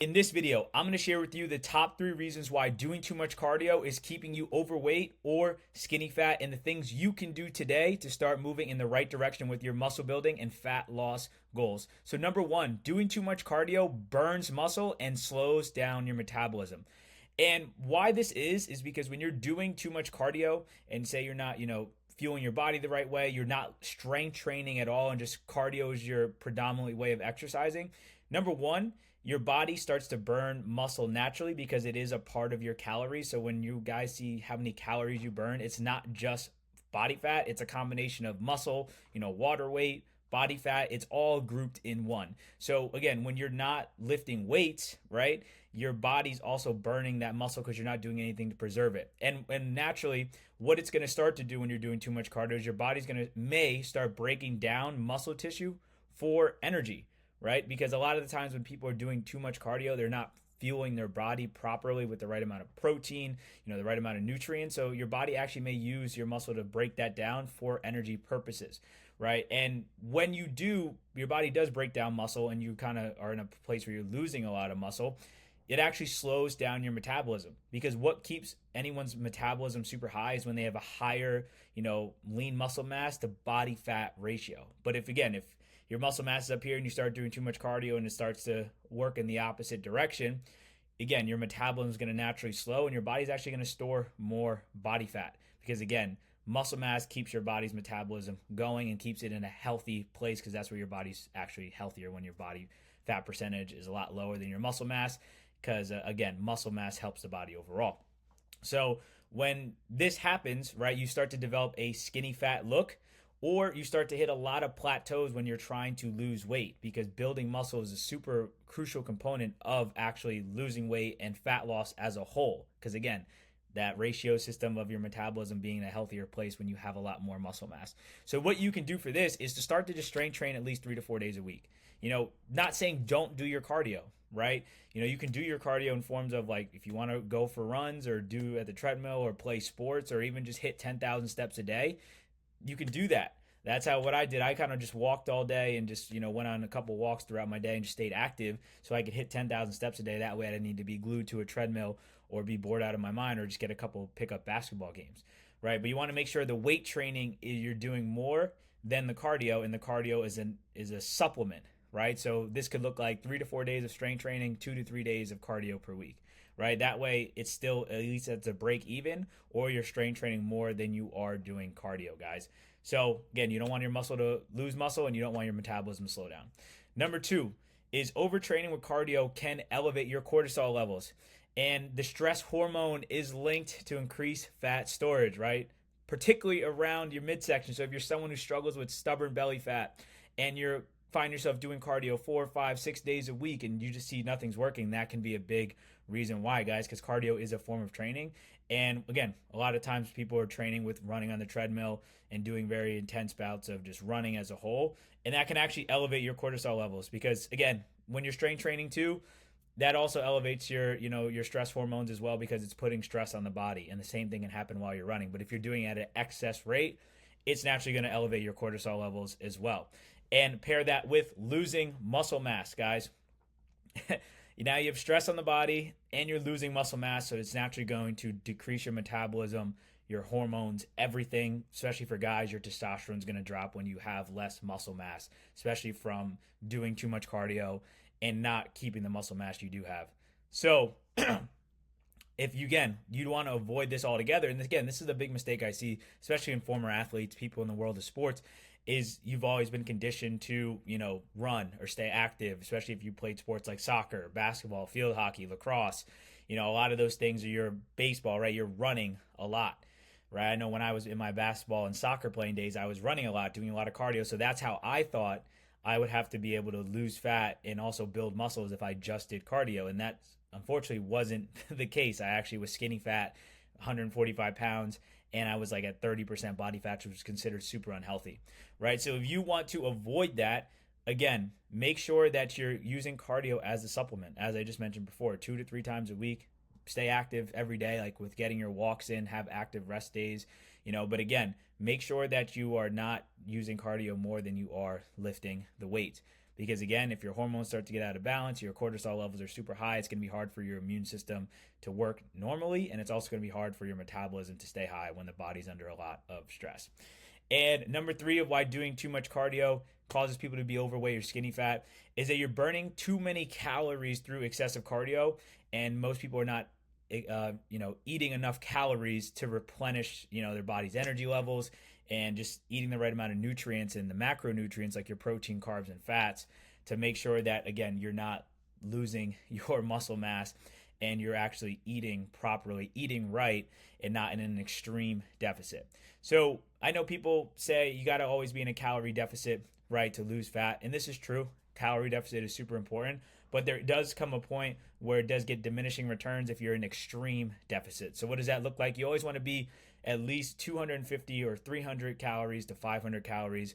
In this video, I'm going to share with you the top 3 reasons why doing too much cardio is keeping you overweight or skinny fat, and the things you can do today to start moving in the right direction with your muscle building and fat loss goals. So, number one, doing too much cardio burns muscle and slows down your metabolism. And why this is because when you're doing too much cardio and say you're not, fueling your body the right way, you're not strength training at all, and just cardio is your predominantly way of exercising. Number one, your body starts to burn muscle naturally because it is a part of your calories. So when you guys see how many calories you burn, it's not just body fat, it's a combination of muscle, water weight, body fat, it's all grouped in one. So again, when you're not lifting weights, right, your body's also burning that muscle because you're not doing anything to preserve it. And naturally, what it's going to start to do when you're doing too much cardio is your body's going to may start breaking down muscle tissue for energy, right? Because a lot of the times when people are doing too much cardio, they're not fueling their body properly with the right amount of protein, the right amount of nutrients. So your body actually may use your muscle to break that down for energy purposes, right? And when you do, your body does break down muscle and you kind of are in a place where you're losing a lot of muscle. It actually slows down your metabolism, because what keeps anyone's metabolism super high is when they have a higher, lean muscle mass to body fat ratio. But if your muscle mass is up here and you start doing too much cardio and it starts to work in the opposite direction, again, your metabolism is going to naturally slow and your body's actually going to store more body fat, because again, muscle mass keeps your body's metabolism going and keeps it in a healthy place, because that's where your body's actually healthier, when your body fat percentage is a lot lower than your muscle mass, because again, muscle mass helps the body overall. So when this happens, right, you start to develop a skinny fat look, or you start to hit a lot of plateaus when you're trying to lose weight, because building muscle is a super crucial component of actually losing weight and fat loss as a whole. Because again, that ratio system of your metabolism being in a healthier place when you have a lot more muscle mass. So what you can do for this is to start to just strength train at least 3 to 4 days a week. Not saying don't do your cardio, right? You can do your cardio in forms of, like, if you want to go for runs or do at the treadmill or play sports or even just hit 10,000 steps a day, you can do that. That's what I did. I kind of just walked all day and just, went on a couple walks throughout my day and just stayed active so I could hit 10,000 steps a day. That way I didn't need to be glued to a treadmill or be bored out of my mind or just get a couple pickup basketball games, right? But you want to make sure the weight training you're doing more than the cardio, and the cardio is a supplement, right? So this could look like 3 to 4 days of strength training, 2 to 3 days of cardio per week, right? That way it's still at least at a break even, or you're strength training more than you are doing cardio, guys. So again, you don't want your muscle to lose muscle and you don't want your metabolism to slow down. Number two is overtraining with cardio can elevate your cortisol levels. And the stress hormone is linked to increased fat storage, right? Particularly around your midsection. So if you're someone who struggles with stubborn belly fat and you find yourself doing cardio 4, 5, 6 days a week and you just see nothing's working, that can be a big reason why, guys, because cardio is a form of training. And again, a lot of times people are training with running on the treadmill and doing very intense bouts of just running as a whole. And that can actually elevate your cortisol levels, because again, when you're strength training too, that also elevates your stress hormones as well, because it's putting stress on the body. And the same thing can happen while you're running. But if you're doing it at an excess rate, it's naturally going to elevate your cortisol levels as well. And pair that with losing muscle mass, guys. Now you have stress on the body and you're losing muscle mass, so it's naturally going to decrease your metabolism, your hormones, everything. Especially for guys, your testosterone is going to drop when you have less muscle mass, especially from doing too much cardio and not keeping the muscle mass you do have. So if you want to avoid this altogether, and again, this is a big mistake I see, especially in former athletes, people in the world of sports, is you've always been conditioned to, run or stay active, especially if you played sports like soccer, basketball, field hockey, lacrosse. A lot of those things are your baseball, right? You're running a lot, right? I know when I was in my basketball and soccer playing days, I was running a lot, doing a lot of cardio. So that's how I thought I would have to be able to lose fat and also build muscles if I just did cardio. And that unfortunately wasn't the case. I actually was skinny fat, 145 pounds, and I was like at 30% body fat, which was considered super unhealthy, right? So if you want to avoid that, again, make sure that you're using cardio as a supplement. As I just mentioned before, 2 to 3 times a week. Stay active every day, like with getting your walks in, have active rest days, but again, make sure that you are not using cardio more than you are lifting the weights. because again, if your hormones start to get out of balance, your cortisol levels are super high, it's going to be hard for your immune system to work normally, and it's also going to be hard for your metabolism to stay high when the body's under a lot of stress. And number 3 of why doing too much cardio causes people to be overweight or skinny fat is that you're burning too many calories through excessive cardio, and most people are not eating enough calories to replenish, their body's energy levels, and just eating the right amount of nutrients and the macronutrients like your protein, carbs, and fats to make sure that, again, you're not losing your muscle mass and you're actually eating properly, eating right, and not in an extreme deficit. So I know people say you got to always be in a calorie deficit, right, to lose fat. And this is true. Calorie deficit is super important. But there does come a point where it does get diminishing returns if you're in extreme deficit. So what does that look like? You always want to be at least 250 or 300 calories to 500 calories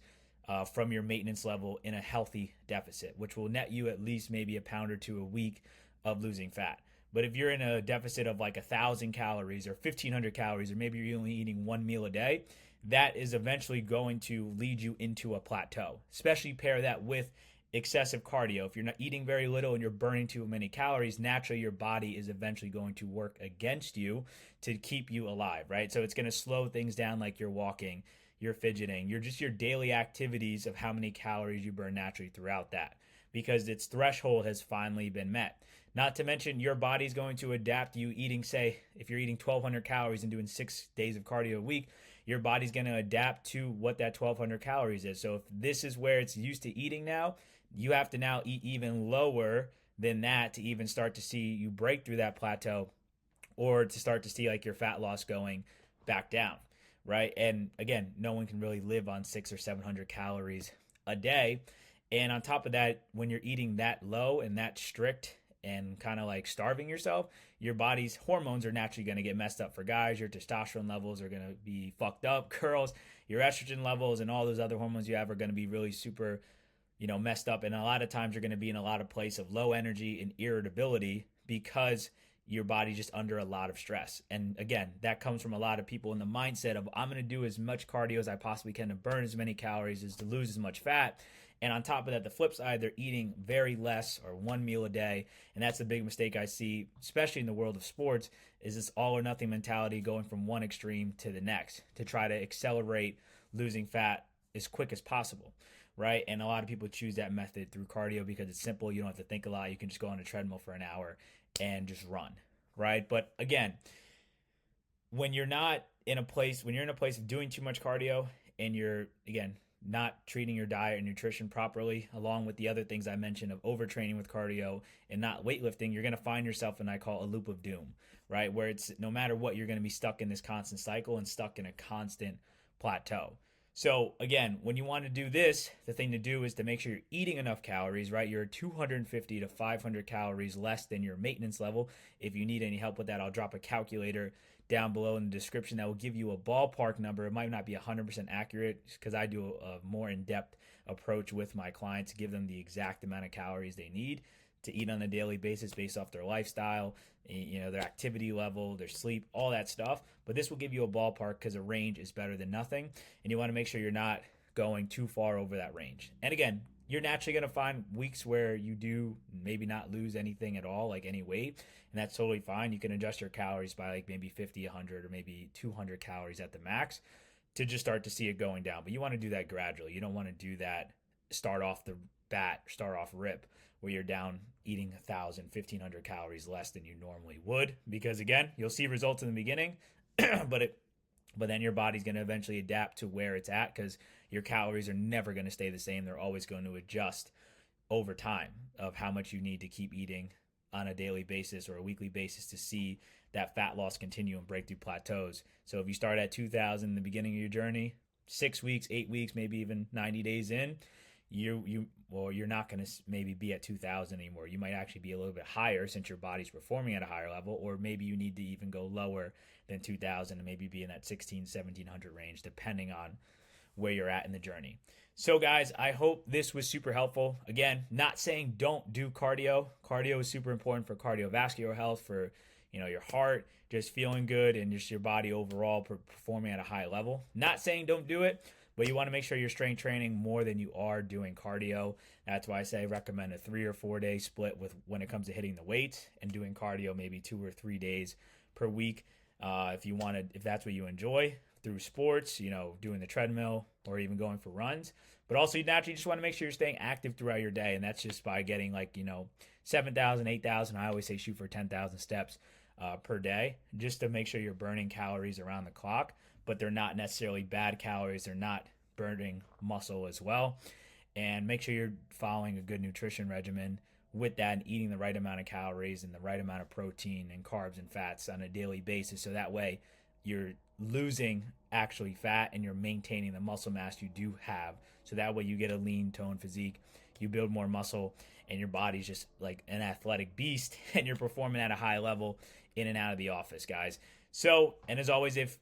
from your maintenance level in a healthy deficit, which will net you at least maybe a pound or two a week of losing fat. But if you're in a deficit of like 1,000 calories or 1,500 calories, or maybe you're only eating one meal a day, that is eventually going to lead you into a plateau. Especially pair that with excessive cardio. If you're not eating very little and you're burning too many calories, naturally your body is eventually going to work against you to keep you alive, right? So it's going to slow things down, like you're walking, you're fidgeting, your daily activities of how many calories you burn naturally throughout that, because its threshold has finally been met. Not to mention your body's going to adapt to you eating, say, if you're eating 1,200 calories and doing 6 days of cardio a week, your body's going to adapt to what that 1,200 calories is. So if this is where it's used to eating now, you have to now eat even lower than that to even start to see you break through that plateau, or to start to see like your fat loss going back down, right? And again, no one can really live on 600 or 700 calories a day. And on top of that, when you're eating that low and that strict and kind of like starving yourself, your body's hormones are naturally going to get messed up. For guys, your testosterone levels are going to be fucked up. Girls, your estrogen levels and all those other hormones you have are going to be really super messed up. And a lot of times you're going to be in a lot of place of low energy and irritability because your body's just under a lot of stress. And again, that comes from a lot of people in the mindset of, I'm going to do as much cardio as I possibly can to burn as many calories as to lose as much fat. And on top of that, the flip side, they're eating very less or one meal a day. And that's the big mistake I see, especially in the world of sports, is this all or nothing mentality, going from one extreme to the next to try to accelerate losing fat as quick as possible. Right. And a lot of people choose that method through cardio because it's simple. You don't have to think a lot. You can just go on a treadmill for an hour and just run. Right. But again, when you're in a place of doing too much cardio and you're, again, not treating your diet and nutrition properly, along with the other things I mentioned of overtraining with cardio and not weightlifting, you're going to find yourself in, I call, a loop of doom, right? Where it's no matter what, you're going to be stuck in this constant cycle and stuck in a constant plateau. So again, when you want to do this, the thing to do is to make sure you're eating enough calories, right? You're 250 to 500 calories less than your maintenance level. If you need any help with that, I'll drop a calculator down below in the description that will give you a ballpark number. It might not be 100% accurate because I do a more in-depth approach with my clients to give them the exact amount of calories they need to eat on a daily basis based off their lifestyle, their activity level, their sleep, all that stuff. But this will give you a ballpark because a range is better than nothing. And you want to make sure you're not going too far over that range. And again, you're naturally going to find weeks where you do maybe not lose anything at all, like any weight. And that's totally fine. You can adjust your calories by like maybe 50, 100, or maybe 200 calories at the max to just start to see it going down. But you want to do that gradually. You don't want to do that start off rip where you're down eating 1,000, 1,500 calories less than you normally would, because again, you'll see results in the beginning, but then your body's going to eventually adapt to where it's at because your calories are never going to stay the same. They're always going to adjust over time of how much you need to keep eating on a daily basis or a weekly basis to see that fat loss continue and break through plateaus. So if you start at 2,000 in the beginning of your journey, 6 weeks, 8 weeks, maybe even 90 days in, you're not going to maybe be at 2,000 anymore. You might actually be a little bit higher since your body's performing at a higher level, or maybe you need to even go lower than 2,000 and maybe be in that 1,1700 range, depending on where you're at in the journey. So guys, I hope this was super helpful. Again, not saying don't do cardio. Cardio is super important for cardiovascular health, for your heart, just feeling good, and just your body overall performing at a high level. Not saying don't do it, But you want to make sure you're strength training more than you are doing cardio. That's why I say recommend a 3 or 4 day split with when it comes to hitting the weights and doing cardio maybe 2 or 3 days per week. If that's what you enjoy through sports, doing the treadmill or even going for runs. But also, you naturally just want to make sure you're staying active throughout your day, and that's just by getting 7,000, 8,000. I always say shoot for 10,000 steps per day, just to make sure you're burning calories around the clock. But they're not necessarily bad calories. They're not burning muscle as well. And make sure you're following a good nutrition regimen with that and eating the right amount of calories and the right amount of protein and carbs and fats on a daily basis. So that way you're losing actually fat and you're maintaining the muscle mass you do have. So that way you get a lean toned physique, you build more muscle, and your body's just like an athletic beast and you're performing at a high level in and out of the office, guys. So, and as always, if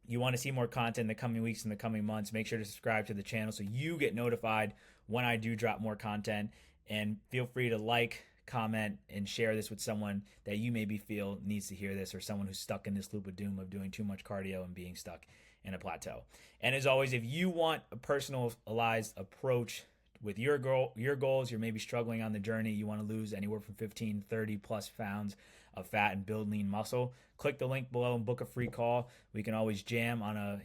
you want to see more content in the coming weeks and the coming months, make sure to subscribe to the channel so you get notified when I do drop more content. And feel free to like, comment, and share this with someone that you maybe feel needs to hear this, or someone who's stuck in this loop of doom of doing too much cardio and being stuck in a plateau. And as always, if you want a personalized approach with your goals, you're maybe struggling on the journey, you want to lose anywhere from 15, 30 plus pounds of fat and build lean muscle, click the link below and book a free call. We can always jam on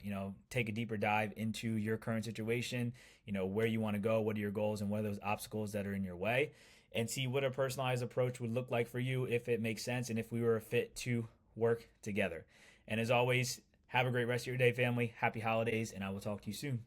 take a deeper dive into your current situation, where you want to go, what are your goals, and what are those obstacles that are in your way, and see what a personalized approach would look like for you, if it makes sense, and if we were a fit to work together. And as always, have a great rest of your day, family. Happy holidays, and I will talk to you soon.